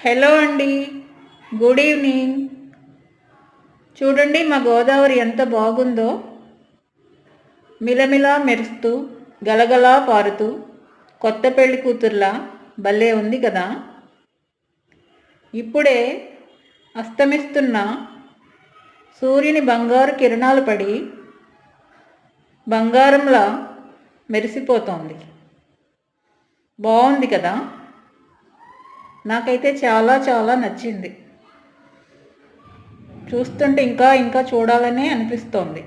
Hello అండి, good evening. చూడండి మా గోదావరి ఎంత బాగుందో, మిలమిలా మెరుస్తూ గలగలా పారుతూ కొత్త పెళ్లి కూతుర్లా భలే ఉంది కదా. ఇప్పుడే అస్తమిస్తున్న సూర్యుని బంగారు కిరణాలు పడి బంగారంలా మెరిసిపోతోంది. బాగుంది కదా. నాకైతే చాలా చాలా నచ్చింది. చూస్తుంటే ఇంకా ఇంకా చూడాలనే అనిపిస్తోంది.